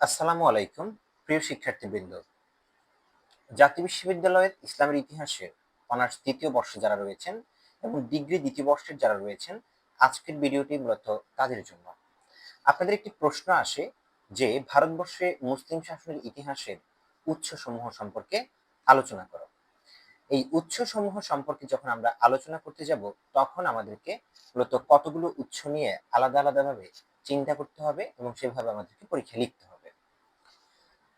আসসালামু আলাইকুম প্রিয় শিক্ষার্থীবৃন্দ। জাতীয় বিশ্ববিদ্যালয়ের ইসলামের ইতিহাসে অনার্স দ্বিতীয় বর্ষে যারা রয়েছেন এবং ডিগ্রি দ্বিতীয় বর্ষের যারা রয়েছেন, আজকের ভিডিওটি মূলত তাদের জন্য। আপনাদের একটি প্রশ্ন আসে যে ভারতবর্ষে মুসলিম শাসনের ইতিহাসের উৎসসমূহ সম্পর্কে আলোচনা করো। এই উৎসসমূহ সম্পর্কে যখন আমরা আলোচনা করতে যাব, তখন আমাদেরকে মূলত কতগুলো উৎস নিয়ে আলাদা আলাদাভাবে চিন্তা করতে হবে এবং সেভাবে আমাদেরকে পরীক্ষা লিখতে হবে।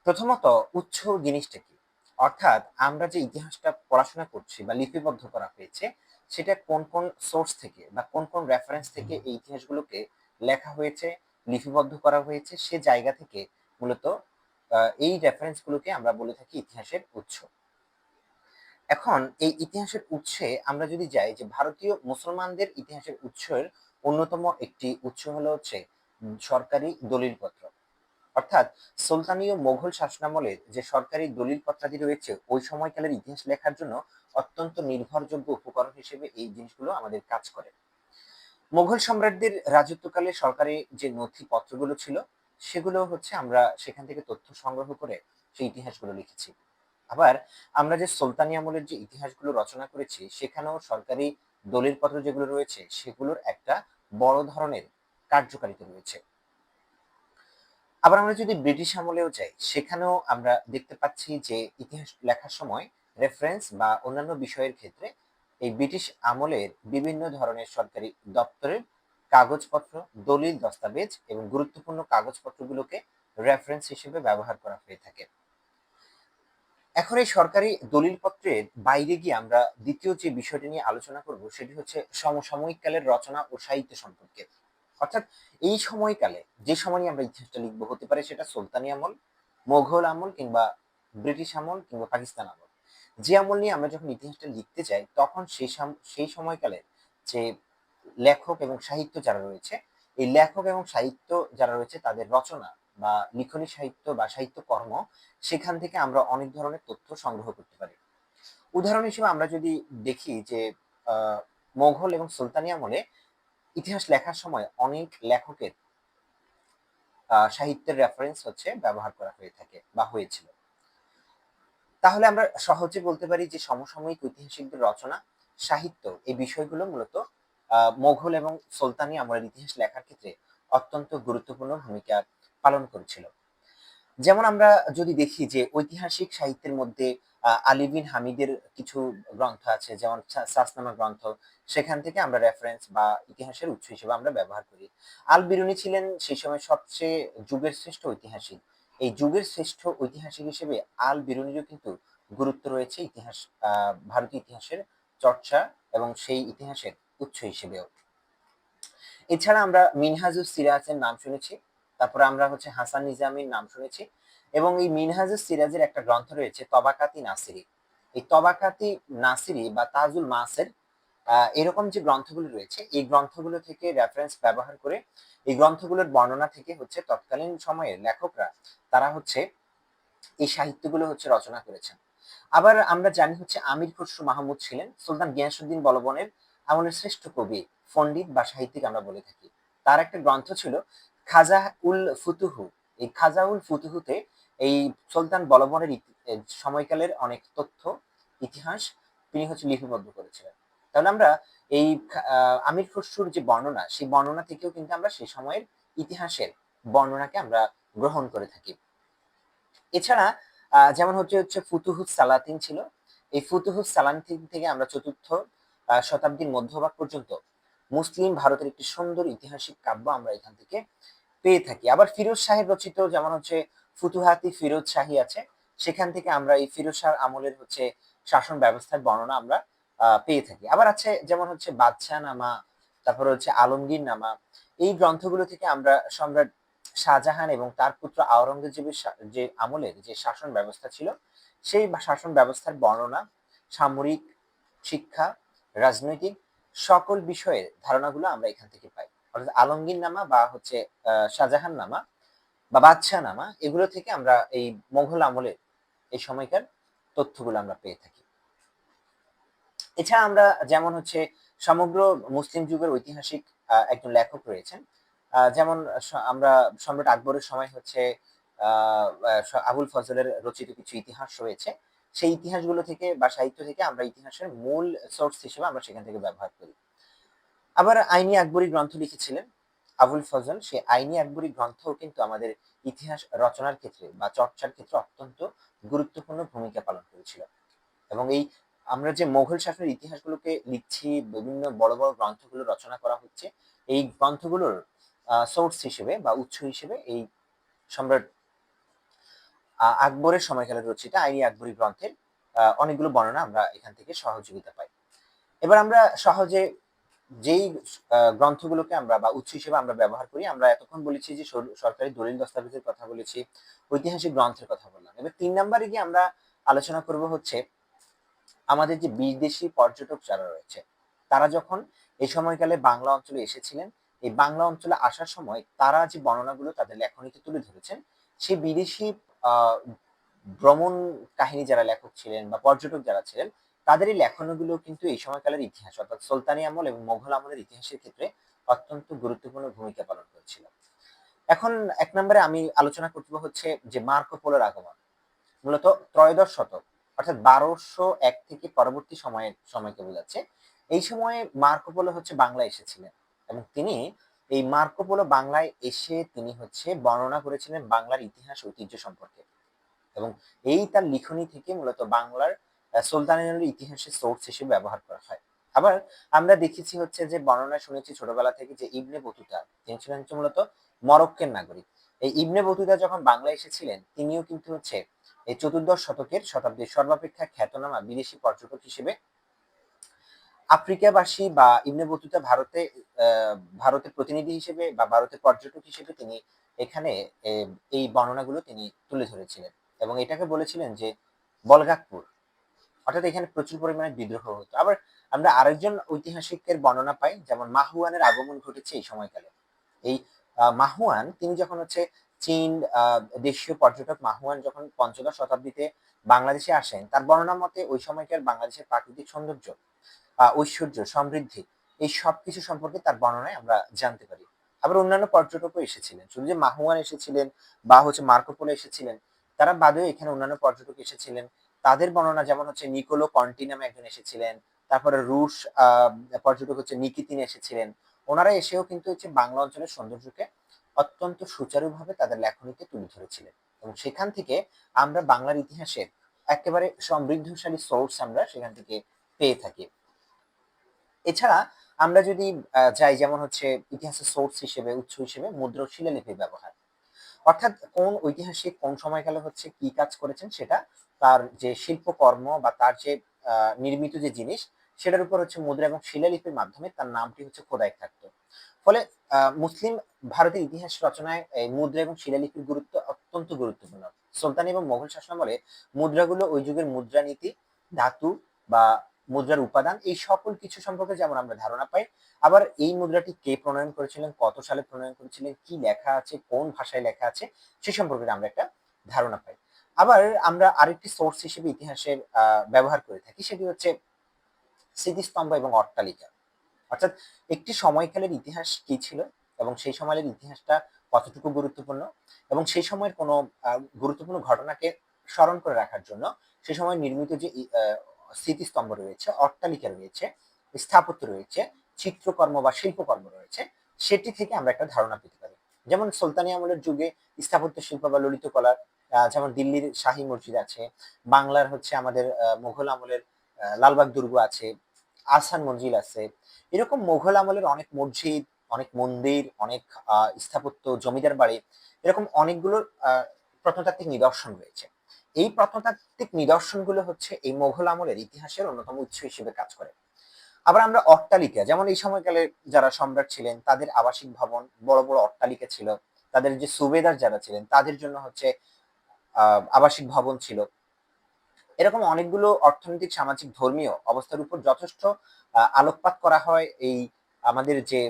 প্রথমত, উৎস জিনিসটা কি? অর্থাৎ আমরা যে ইতিহাসটা পড়াশোনা করছি বা লিপিবদ্ধ করা হয়েছে, সেটা কোন কোন সোর্স থেকে বা কোন কোন রেফারেন্স থেকে এই ইতিহাসগুলোকে লেখা হয়েছে, লিপিবদ্ধ করা হয়েছে, সে জায়গা থেকে মূলত এই রেফারেন্সগুলোকে আমরা বলে থাকি ইতিহাসের উৎস। এখন এই ইতিহাসের উৎসে আমরা যদি যাই, যে ভারতীয় মুসলমানদের ইতিহাসের উৎসের অন্যতম একটি উৎস হলো হচ্ছে সরকারি দলিলপত্র। অর্থাৎ সুলতানীয় মোগল শাসনামলের যে সরকারি দলিলপত্রাদি রয়েছে, ওই সময়কালের ইতিহাস লেখার জন্য অত্যন্ত নির্ভরযোগ্য উপকরণ হিসেবে এই জিনিসগুলো আমাদের কাজ করে। মোগল সম্রাটদের রাজত্বকালে সরকারি যে নথিপত্রগুলো ছিল, সেগুলো হচ্ছে আমরা সেখান থেকে তথ্য সংগ্রহ করে সেই ইতিহাসগুলো লিখেছি। আবার আমরা যে সুলতানি আমলের যে ইতিহাসগুলো রচনা করেছি, সেখানেও সরকারি দলিলপত্র যেগুলো রয়েছে, সেগুলোর একটা বড় ধরনের কার্যকারিতা রয়েছে। আবার আমরা যদি ব্রিটিশ আমলেও যাই, সেখানেও আমরা দেখতে পাচ্ছি যে ইতিহাস লেখার সময় রেফারেন্স বা অন্যান্য বিষয়ের ক্ষেত্রে এই ব্রিটিশ আমলের বিভিন্ন ধরনের সরকারি দপ্তরের কাগজপত্র, দলিল, দস্তাবেজ এবং গুরুত্বপূর্ণ কাগজপত্রগুলোকে রেফারেন্স হিসেবে ব্যবহার করা হয়ে থাকে। এখন এই সরকারি দলিলপত্রের বাইরে গিয়ে আমরা দ্বিতীয় যে বিষয়টি নিয়ে আলোচনা করব, সেটি হচ্ছে সমসাময়িক কালের রচনা ও সাহিত্য সম্পর্কে। অর্থাৎ এই সময়কালে যে সময় নিয়ে আমরা ইতিহাসটা লিখবো, হতে পারে সেটা সুলতানি আমল, মোঘল আমল, কিংবা ব্রিটিশ আমল, কিংবা পাকিস্তান আমল। যে আমল নিয়ে আমরা যখন ইতিহাসটা লিখতে যাই, তখন সেই সময়কালে যে লেখক এবং সাহিত্য যারা রয়েছে, এই লেখক এবং সাহিত্য যারা রয়েছে, তাদের রচনা বা লিখনী সাহিত্য বা সাহিত্য কর্ম, সেখান থেকে আমরা অনেক ধরনের তথ্য সংগ্রহ করতে পারি। উদাহরণ হিসেবে আমরা যদি দেখি যে আহ মোঘল এবং সুলতানি আমলে ইতিহাস লেখার সময় অনেক লেখকের সাহিত্যের রেফারেন্স হচ্ছে ব্যবহার করা হয়ে থাকে বা হয়েছিল। তাহলে আমরা সহজে বলতে পারি যে সমসাময়িক ঐতিহাসিকদের রচনা, সাহিত্য, এই বিষয়গুলো মূলত মোঘল এবং সুলতানি আমলের ইতিহাস লেখার ক্ষেত্রে অত্যন্ত গুরুত্বপূর্ণ ভূমিকা পালন করেছিল। যেমন আমরা যদি দেখি যে ঐতিহাসিক সাহিত্যের মধ্যে আলী বিন হামিদের কিছু গ্রন্থ আছে, যেমন সাসনামা গ্রন্থ, সেখান থেকে আমরা রেফারেন্স বা ইতিহাসের উৎস হিসেবে আমরা ব্যবহার করি। আল বিরুনি ছিলেন সেই সময় সবচেয়ে যুগের শ্রেষ্ঠ ঐতিহাসিক। এই যুগের শ্রেষ্ঠ ঐতিহাসিক হিসেবে আল বিরুনিরও কিন্তু গুরুত্ব রয়েছে ইতিহাস, ভারতীয় ইতিহাসের চর্চা এবং সেই ইতিহাসের উৎস হিসেবেও। এছাড়া আমরা মিনহাজুস সিরাজের নাম শুনেছি, তারপরে আমরা হচ্ছে হাসান নিজামীর নাম শুনেছি, এবং এই মিনহাজুস সিরাজের একটা গ্রন্থ রয়েছে তবাকাতি নাসিরি। এই তবাকাতি নাসিরি বা তাজুল মাসের এরকম যে গ্রন্থগুলো রয়েছে, এই গ্রন্থগুলো থেকে রেফারেন্স ব্যবহার করে এই গ্রন্থগুলোর বর্ণনা থেকে হচ্ছে তৎকালীন সময়ের লেখকরা, তারা হচ্ছে এই সাহিত্যগুলো হচ্ছে রচনা করেছেন। আবার আমরা জানি হচ্ছে আমির খসরু মাহমুদ ছিলেন সুলতান গিয়াসুদ্দিন বলবনের আমলের শ্রেষ্ঠ কবি, পণ্ডিত বা সাহিত্যিক আমরা বলে থাকি। তার একটা গ্রন্থ ছিল খাজা উল ফুতুহু। এই খাজা উল ফুতুহুতে এই সুলতান বলবনের সময়কালের অনেক তথ্য, ইতিহাস তিনি হচ্ছে লিপিবদ্ধ করেছিলেন। তাহলে আমরা এই আমির খসরুর যে বর্ণনা, সেই বর্ণনা থেকেও কিন্তু আমরা সেই সময়ের ইতিহাসের বর্ণনাকে আমরা গ্রহণ করে থাকি। এছাড়া যেমন হচ্ছে হচ্ছে ফুতুহুস সালাতিন ছিল। এই ফুতুহুস সালাতিন থেকে আমরা চতুর্থ শতাব্দীর মধ্যভাগ পর্যন্ত মুসলিম ভারতের একটি সুন্দর ঐতিহাসিক কাব্য আমরা এখান থেকে পেয়ে থাকি। আবার ফিরোজ শাহের রচিত যেমন হচ্ছে ফুতুহাতি ফিরোজ শাহী আছে, সেখান থেকে আমরা এই ফিরোজ শাহ আমলের হচ্ছে শাসন ব্যবস্থার বর্ণনা আমরা পেয়ে থাকি। আবার আছে যেমন হচ্ছে বাদশাহ নামা, তারপরে হচ্ছে আলমগীর নামা। এই গ্রন্থগুলো থেকে আমরা সম্রাট শাহজাহান এবং তার পুত্র আওরঙ্গজেবের যে আমলের যে শাসন ব্যবস্থা ছিল, সেই শাসন ব্যবস্থার বর্ণনা, সামরিক, শিক্ষা, রাজনৈতিক সকল বিষয়ের ধারণাগুলো আমরা এখান থেকে পাই। অর্থাৎ আলমগীর নামা বা হচ্ছে শাহজাহান নামা বা বাদশাহ নামা, এগুলো থেকে আমরা এই মোঘল আমলের এই সময়কার তথ্যগুলো আমরা পেয়ে থাকি। এছাড়া আমরা যেমন হচ্ছে সমগ্র মুসলিম যুগের ঐতিহাসিক একজন লেখক রয়েছেন, যেমন আমরা সম্রাট আকবরের সময় হচ্ছে আবুল ফজলের রচিত কিছু ইতিহাস রয়েছে, সেই ইতিহাসগুলো থেকে বা সাহিত্য থেকে আমরা ইতিহাসের মূল সোর্স হিসেবে আমরা সেখান থেকে ব্যবহার করি। আবার আইনি আকবরী গ্রন্থ লিখেছিলেন আবুল ফজল, সেই আইনি আকবরী গ্রন্থও কিন্তু আমাদের ইতিহাস রচনার ক্ষেত্রে বা চর্চার ক্ষেত্রে অত্যন্ত গুরুত্বপূর্ণ ভূমিকা পালন করেছিল। এবং এই আমরা যে মোগল শাসনের ইতিহাসগুলোকে লিখছি, বিভিন্ন বড় বড় গ্রন্থগুলো রচনা করা হচ্ছে, এই গ্রন্থগুলোর সোর্স হিসেবে বা উৎস হিসেবে এই সম্রাট আকবরের সময়কালে রচিত আইনি আকবরী গ্রন্থের অনেকগুলো বর্ণনা আমরা এখান থেকে সহযোগিতা পাই। এবার আমরা সহজে যেই গ্রন্থগুলোকে আমরা বা উৎস হিসেবে আমরা ব্যবহার করি, আমরা এতক্ষণ বলেছি যে সরকারি দলিল দস্তাবেজের কথা বলেছি, ঐতিহাসিক গ্রন্থের কথা বললাম। এবার 3 নম্বরে গিয়ে আমরা আলোচনা করব হচ্ছে আমাদের যে বিদেশি পর্যটক যারা রয়েছে, তারা যখন এই সময়কালে বাংলা অঞ্চলে এসেছিলেন, এই বাংলা অঞ্চলে আসার সময় তারা যে বর্ণনাগুলো তাদের লেখনীতে তুলে ধরেছেন, সেই বিদেশি আহ ভ্রমণ কাহিনী যারা লেখক ছিলেন বা পর্যটক যারা ছিলেন, তাদের এই লেখনীগুলো কিন্তু এই সময়কালের ইতিহাস অর্থাৎ সুলতানি আমল এবং মোঘল আমলের ইতিহাসের ক্ষেত্রে অত্যন্ত গুরুত্বপূর্ণ ভূমিকা পালন করেছিল। এখন 1 নম্বরে আমি আলোচনা করব হচ্ছে যে মার্কো পোলোর আগমন। মূলত ত্রয়োদশ শতক অর্থাৎ 1201 থেকে পরবর্তী সময়কে বোঝাচ্ছে। এই সময়ে মার্কো পোলো হচ্ছে বাংলায় এসেছিলেন এবং তিনি এই মার্কো পোলো বাংলায় এসে তিনি হচ্ছে বর্ণনা করেছিলেন বাংলার ইতিহাস ঐতিহ্য সম্পর্কে, এবং এই তার লিখনী থেকে মূলত বাংলার সুলতানি আমলের ইতিহাসের সোর্স হিসেবে ব্যবহার করা হয়। আবার আমরা দেখেছি হচ্ছে যে বর্ণনা শুনেছি ছোটবেলা থেকে যে ইবনে বতুতা, তিনি ছিলেন হচ্ছে মূলত মরক্কোর নাগরিক। এই ইবনে বতুতা যখন বাংলায় এসেছিলেন, তিনিও কিন্তু হচ্ছে এই চতুর্দশ শতাব্দীর সর্বাপেক্ষা খ্যাতনামা বিদেশি পর্যটক হিসেবে আফ্রিকাবাসী বা ইবনে বতুতা ভারতের প্রতিনিধি হিসেবে বা ভারতের পর্যটক হিসেবে তিনি এখানে এই বর্ণনাগুলো তিনি তুলে ধরেছিলেন এবং এটাকে বলেছিলেন যে বলগাকপুর, অর্থাৎ এখানে প্রচুর পরিমাণে বিদ্রোহ হতো। আবার আমরা আরেকজন ঐতিহাসিকের বর্ণনা পাই, যেমন মাহুয়ানের আগমন ঘটেছে এই সময়কালে। এই মাহুয়ান তিনি যখন হচ্ছে চীন দেশীয় পর্যটক মাহুয়ান যখন পঞ্চদশ শতাব্দীতে বাংলাদেশে আসেন, তার বর্ণনা মতে ওই সময়কার বাংলাদেশের প্রাকৃতিক সৌন্দর্য, ঐশ্বর্য, সমৃদ্ধি, এই সবকিছু সম্পর্কে তার বর্ণনায় আমরা জানতে পারি। আবার অন্যান্য পর্যটকও এসেছিলেন, শুধু যে মাহুয়ান এসেছিলেন বা হচ্ছে মার্কো পোলো এসেছিলেন তারা বাদেও এখানে অন্যান্য পর্যটক এসেছিলেন। তাদের বর্ণনা যেমন হচ্ছে নিকোলো কন্টি নামে একজন এসেছিলেন, তারপরে রুশ পর্যটক হচ্ছে নিকিতিন এসেছিলেন। ওনারা এসেও কিন্তু হচ্ছে বাংলা অঞ্চলের সৌন্দর্যকে অত্যন্ত সুচারুভাবে তাদের লেখনীতে তুলে ধরেছিলেন এবং সেখান থেকে আমরা বাংলার ইতিহাসের একেবারে সমৃদ্ধশালী সোর্স আমরা সেখান থেকে পেয়ে থাকি। এছাড়া আমরা যদি যাই, যেমন হচ্ছে ইতিহাসের সোর্স হিসেবে উৎস হিসেবে মুদ্রা ও শিলালিপির ব্যবহার, অর্থাৎ কোন ঐতিহাসিক কোন সময়কালে হচ্ছে কি কাজ করেছেন সেটা তার যে শিল্পকর্ম বা তার যে নির্মিত যে জিনিস সেটার উপর হচ্ছে মুদ্রা এবং শিলালিপির মাধ্যমে তার নামটি হচ্ছে খোদাই থাকতো। ফলে মুসলিম ভারতের ইতিহাস রচনায় এই মুদ্রা এবং শিলালিপির গুরুত্ব অত্যন্ত গুরুত্বপূর্ণ। সুলতানি এবং মোগল শাসনামলে মুদ্রাগুলো ওই যুগের মুদ্রানীতি, ধাতু বা মুদ্রার উপাদান এই সকল কিছু সম্পর্কে যেমন আমরা ধারণা পাই, আবার এই মুদ্রাটি কে প্রণয়ন করেছিলেন, কত সালে প্রণয়ন করেছিলেন, কি লেখা আছে, কোন ভাষায় লেখা আছে সে সম্পর্কে আমরা একটা ধারণা পাই। আবার আমরা আরেকটি সোর্স হিসেবে ইতিহাসের ব্যবহার করে থাকি, সেটি হচ্ছে স্মৃতিস্তম্ভ এবং অট্টালিকা। অর্থাৎ একটি সময়কালের ইতিহাস কি ছিল এবং সেই সময়ের ইতিহাসটা কতটুকু গুরুত্বপূর্ণ, এবং সেই সময়ের কোনো গুরুত্বপূর্ণ ঘটনাকে স্মরণ করে রাখার জন্য সেই সময় নির্মিত যে স্মৃতিস্তম্ভ রয়েছে, অট্টালিকা রয়েছে, স্থাপত্য রয়েছে, চিত্রকর্ম বা শিল্পকর্ম রয়েছে, সেটি থেকে আমরা একটা ধারণা পেতে পারি। যেমন সুলতানি আমলের যুগে স্থাপত্য শিল্প বা ললিত কলা, যেমন দিল্লির শাহী মসজিদ আছে, বাংলার হচ্ছে আমাদের মুঘল আমলের লালবাগ দুর্গ আছে, আহসান মঞ্জিল আছে। এরকম মুঘল আমলের অনেক মসজিদ, অনেক মন্দির, অনেক স্থাপত্য, জমিদার বাড়ি, এরকম অনেকগুলো প্রত্নতাত্ত্বিক নিদর্শন রয়েছে। এই প্রত্নতাত্ত্বিক নিদর্শনগুলো হচ্ছে এই মুঘল আমলের ইতিহাসের অন্যতম উৎস হিসেবে কাজ করে। আবার আমরা অট্টালিকা, যেমন এই সময়কালে যারা সম্রাট ছিলেন তাদের আবাসিক ভবন, বড় বড় অট্টালিকা ছিল, তাদের যে সুবেদার যারা ছিলেন তাদের জন্য হচ্ছে আবাসিক ভবন ছিল। এরকম অনেকগুলো অর্থনৈতিক, সামাজিক, ধর্মীয় অবস্থার উপর যথেষ্ট আলোকপাত করা হয় এই আমাদের যে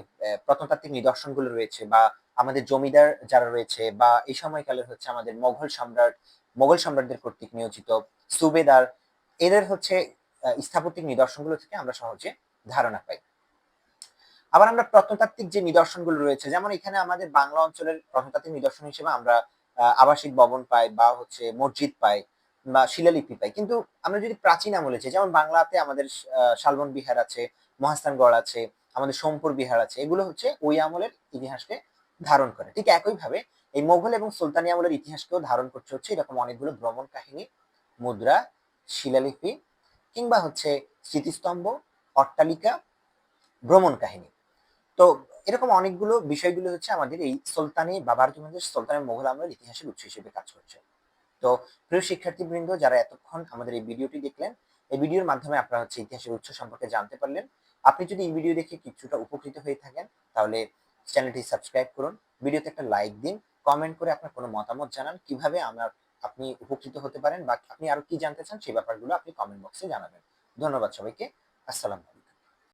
প্রত্নতাত্ত্বিক নিদর্শনগুলো রয়েছে, বা আমাদের জমিদার যারা রয়েছে, বা এই সময়কালের হচ্ছে আমাদের মোগল সম্রাটদের কর্তৃক নিয়োজিত সুবেদার, এদের হচ্ছে স্থাপত্যিক নিদর্শনগুলো থেকে আমরা সহজে ধারণা পাই। আবার আমরা প্রত্নতাত্ত্বিক যে নিদর্শনগুলো রয়েছে, যেমন এখানে আমাদের বাংলা অঞ্চলের প্রত্নতাত্ত্বিক নিদর্শন হিসেবে আমরা আবাসিক ভবন পাই বা হচ্ছে মসজিদ পাই বা শিলালিপি পাই। কিন্তু আমরা যদি প্রাচীন আমলে যাই, যেমন বাংলাতে আমাদের শালবন বিহার আছে, মহাস্থানগড় আছে, আমাদের সোমপুর বিহার আছে, এগুলো হচ্ছে ওই আমলের ইতিহাসকে ধারণ করে। ঠিক একইভাবে এই মোগল এবং সুলতানি আমলের ইতিহাসকেও ধারণ করছে হচ্ছে এরকম অনেকগুলো ভ্রমণ কাহিনী, মুদ্রা, শিলালিপি কিংবা হচ্ছে স্মৃতিস্তম্ভ, অট্টালিকা, ভ্রমণ কাহিনী। তো এরকম অনেকগুলো বিষয়গুলো হচ্ছে আমাদের এই সুলতানি বা ভারতীয় বাংলাদেশ সুলতানি মোগল আমলের ইতিহাসের উৎস হিসেবে কাজ করছে। তো প্রিয় শিক্ষার্থীবৃন্দ, যারা এতক্ষণ আমাদের এই ভিডিওটি দেখলেন, এই ভিডিওর মাধ্যমে আপনারা হচ্ছে ইতিহাসের উৎস সম্পর্কে জানতে পারলেন। আপনি যদি এই ভিডিও দেখে কিছুটা উপকৃত হয়ে থাকেন, তাহলে চ্যানেলটি সাবস্ক্রাইব করুন, ভিডিওতে একটা লাইক দিন, কমেন্ট করে আপনার কোনো মতামত জানান, কিভাবে আপনি উপকৃত হতে পারেন বা আপনি আরো কি জানতে চান সেই ব্যাপারগুলো আপনি কমেন্ট বক্সে জানাবেন। ধন্যবাদ সবাইকে। আসসালামু আলাইকুম।